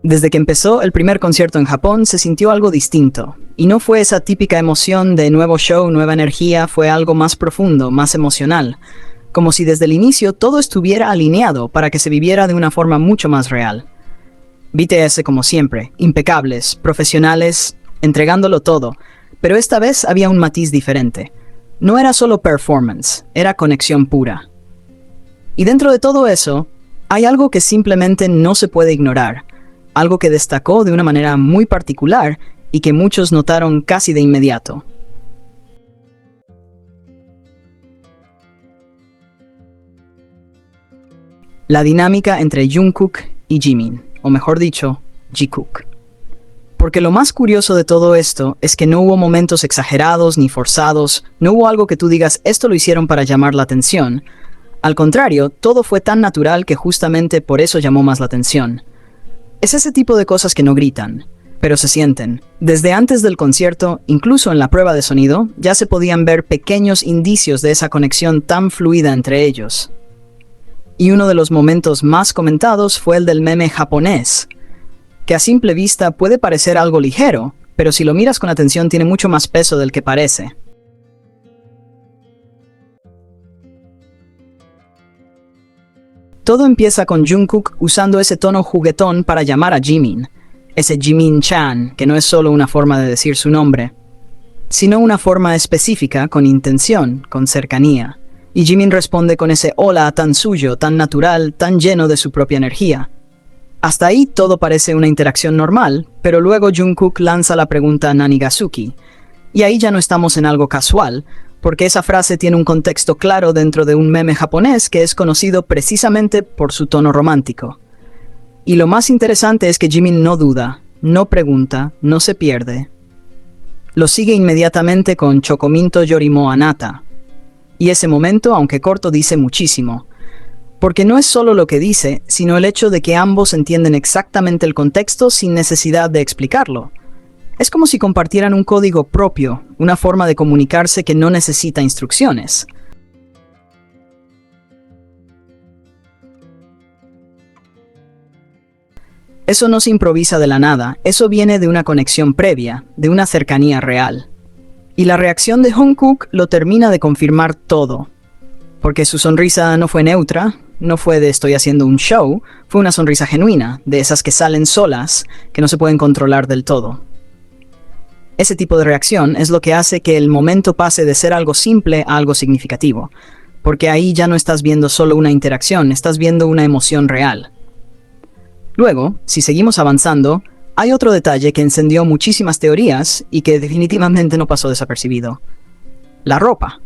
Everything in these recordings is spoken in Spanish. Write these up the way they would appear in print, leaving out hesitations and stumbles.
Desde que empezó el primer concierto en Japón se sintió algo distinto, y no fue esa típica emoción de nuevo show, nueva energía, fue algo más profundo, más emocional, como si desde el inicio todo estuviera alineado para que se viviera de una forma mucho más real. BTS como siempre, impecables, profesionales, entregándolo todo, pero esta vez había un matiz diferente. No era solo performance, era conexión pura. Y dentro de todo eso, hay algo que simplemente no se puede ignorar, algo que destacó de una manera muy particular y que muchos notaron casi de inmediato. La dinámica entre Jungkook y Jimin, o mejor dicho, Jikook. Porque lo más curioso de todo esto es que no hubo momentos exagerados ni forzados, no hubo algo que tú digas esto lo hicieron para llamar la atención. Al contrario, todo fue tan natural que justamente por eso llamó más la atención. Es ese tipo de cosas que no gritan, pero se sienten. Desde antes del concierto, incluso en la prueba de sonido, ya se podían ver pequeños indicios de esa conexión tan fluida entre ellos. Y uno de los momentos más comentados fue el del meme japonés, que a simple vista puede parecer algo ligero, pero si lo miras con atención tiene mucho más peso del que parece. Todo empieza con Jungkook usando ese tono juguetón para llamar a Jimin, ese Jimin-chan, que no es solo una forma de decir su nombre, sino una forma específica, con intención, con cercanía. Y Jimin responde con ese hola tan suyo, tan natural, tan lleno de su propia energía. Hasta ahí todo parece una interacción normal, pero luego Jungkook lanza la pregunta Nanigazuki, y ahí ya no estamos en algo casual, porque esa frase tiene un contexto claro dentro de un meme japonés que es conocido precisamente por su tono romántico. Y lo más interesante es que Jimin no duda, no pregunta, no se pierde. Lo sigue inmediatamente con Chocominto Yorimo Anata. Y ese momento, aunque corto, dice muchísimo. Porque no es solo lo que dice, sino el hecho de que ambos entienden exactamente el contexto sin necesidad de explicarlo. Es como si compartieran un código propio, una forma de comunicarse que no necesita instrucciones. Eso no se improvisa de la nada, eso viene de una conexión previa, de una cercanía real. Y la reacción de Jungkook lo termina de confirmar todo. Porque su sonrisa no fue neutra, no fue de estoy haciendo un show, fue una sonrisa genuina, de esas que salen solas, que no se pueden controlar del todo. Ese tipo de reacción es lo que hace que el momento pase de ser algo simple a algo significativo, porque ahí ya no estás viendo solo una interacción, estás viendo una emoción real. Luego, si seguimos avanzando, hay otro detalle que encendió muchísimas teorías y que definitivamente no pasó desapercibido. La ropa.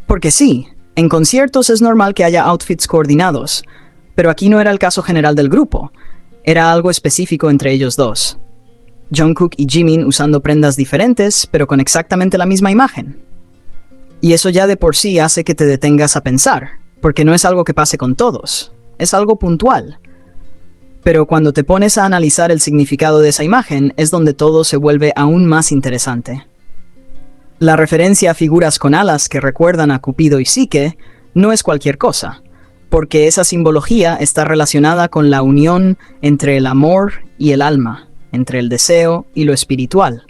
Porque sí, en conciertos es normal que haya outfits coordinados, pero aquí no era el caso general del grupo, era algo específico entre ellos dos. Jungkook y Jimin usando prendas diferentes, pero con exactamente la misma imagen. Y eso ya de por sí hace que te detengas a pensar, porque no es algo que pase con todos, es algo puntual. Pero cuando te pones a analizar el significado de esa imagen, es donde todo se vuelve aún más interesante. La referencia a figuras con alas que recuerdan a Cupido y Psique no es cualquier cosa, porque esa simbología está relacionada con la unión entre el amor y el alma, entre el deseo y lo espiritual.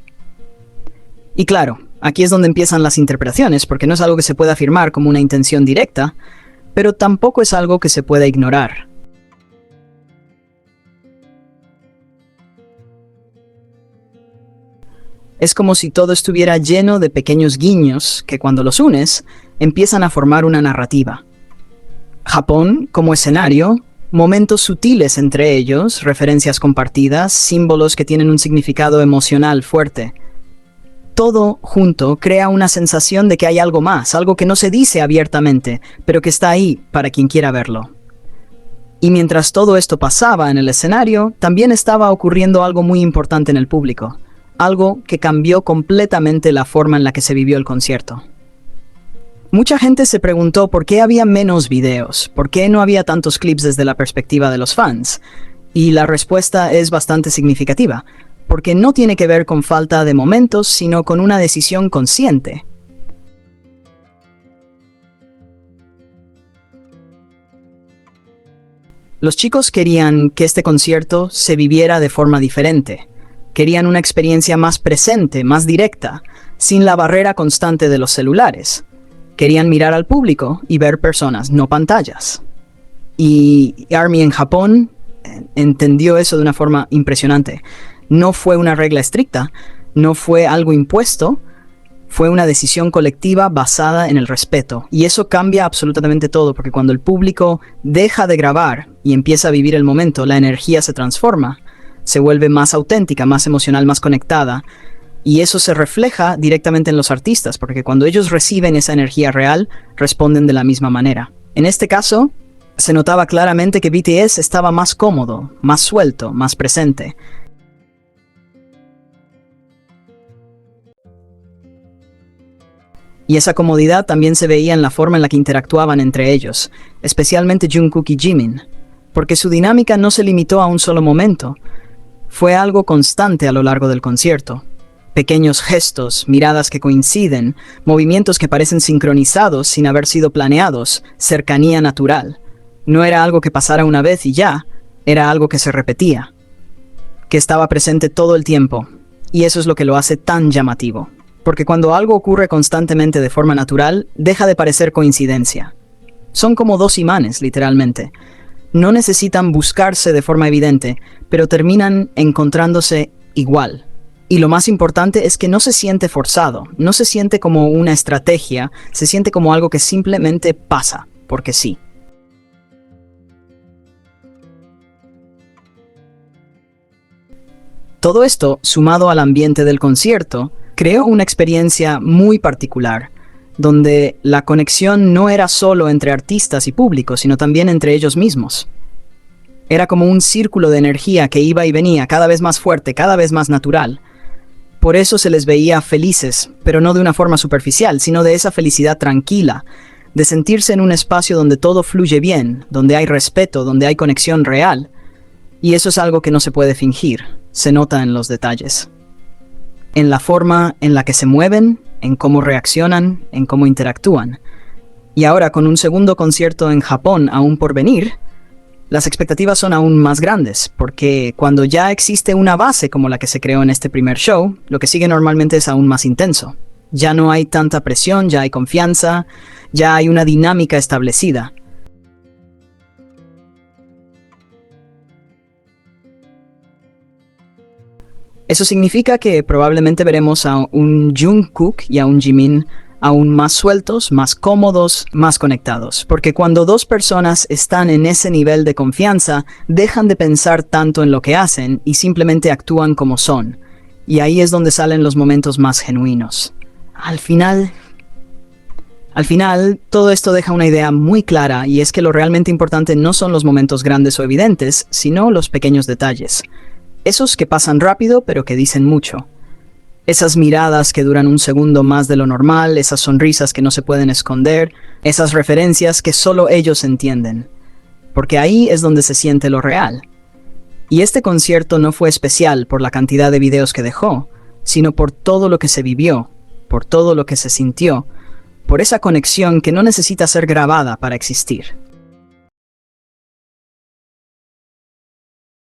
Y claro, aquí es donde empiezan las interpretaciones, porque no es algo que se pueda afirmar como una intención directa, pero tampoco es algo que se pueda ignorar. Es como si todo estuviera lleno de pequeños guiños que cuando los unes, empiezan a formar una narrativa. Japón como escenario, momentos sutiles entre ellos, referencias compartidas, símbolos que tienen un significado emocional fuerte. Todo junto crea una sensación de que hay algo más, algo que no se dice abiertamente, pero que está ahí para quien quiera verlo. Y mientras todo esto pasaba en el escenario, también estaba ocurriendo algo muy importante en el público, algo que cambió completamente la forma en la que se vivió el concierto. Mucha gente se preguntó por qué había menos videos, por qué no había tantos clips desde la perspectiva de los fans, y la respuesta es bastante significativa, porque no tiene que ver con falta de momentos, sino con una decisión consciente. Los chicos querían que este concierto se viviera de forma diferente. Querían una experiencia más presente, más directa, sin la barrera constante de los celulares. Querían mirar al público y ver personas, no pantallas. Y ARMY en Japón entendió eso de una forma impresionante. No fue una regla estricta, no fue algo impuesto, fue una decisión colectiva basada en el respeto. Y eso cambia absolutamente todo, porque cuando el público deja de grabar y empieza a vivir el momento, la energía se transforma, se vuelve más auténtica, más emocional, más conectada. Y eso se refleja directamente en los artistas, porque cuando ellos reciben esa energía real, responden de la misma manera. En este caso, se notaba claramente que BTS estaba más cómodo, más suelto, más presente. Y esa comodidad también se veía en la forma en la que interactuaban entre ellos, especialmente Jungkook y Jimin, porque su dinámica no se limitó a un solo momento, fue algo constante a lo largo del concierto. Pequeños gestos, miradas que coinciden, movimientos que parecen sincronizados sin haber sido planeados, cercanía natural. No era algo que pasara una vez y ya, era algo que se repetía, que estaba presente todo el tiempo, y eso es lo que lo hace tan llamativo. Porque cuando algo ocurre constantemente de forma natural, deja de parecer coincidencia. Son como dos imanes, literalmente. No necesitan buscarse de forma evidente, pero terminan encontrándose igual. Y lo más importante es que no se siente forzado, no se siente como una estrategia, se siente como algo que simplemente pasa, porque sí. Todo esto, sumado al ambiente del concierto, creó una experiencia muy particular, donde la conexión no era solo entre artistas y público, sino también entre ellos mismos. Era como un círculo de energía que iba y venía, cada vez más fuerte, cada vez más natural. Por eso se les veía felices, pero no de una forma superficial, sino de esa felicidad tranquila, de sentirse en un espacio donde todo fluye bien, donde hay respeto, donde hay conexión real. Y eso es algo que no se puede fingir, se nota en los detalles. En la forma en la que se mueven, en cómo reaccionan, en cómo interactúan. Y ahora, con un segundo concierto en Japón aún por venir, las expectativas son aún más grandes, porque cuando ya existe una base como la que se creó en este primer show, lo que sigue normalmente es aún más intenso. Ya no hay tanta presión, ya hay confianza, ya hay una dinámica establecida. Eso significa que probablemente veremos a un Jungkook y a un Jimin aún más sueltos, más cómodos, más conectados. Porque cuando dos personas están en ese nivel de confianza, dejan de pensar tanto en lo que hacen y simplemente actúan como son. Y ahí es donde salen los momentos más genuinos. Al final, todo esto deja una idea muy clara, y es que lo realmente importante no son los momentos grandes o evidentes, sino los pequeños detalles. Esos que pasan rápido, pero que dicen mucho. Esas miradas que duran un segundo más de lo normal, esas sonrisas que no se pueden esconder, esas referencias que solo ellos entienden. Porque ahí es donde se siente lo real. Y este concierto no fue especial por la cantidad de videos que dejó, sino por todo lo que se vivió, por todo lo que se sintió, por esa conexión que no necesita ser grabada para existir.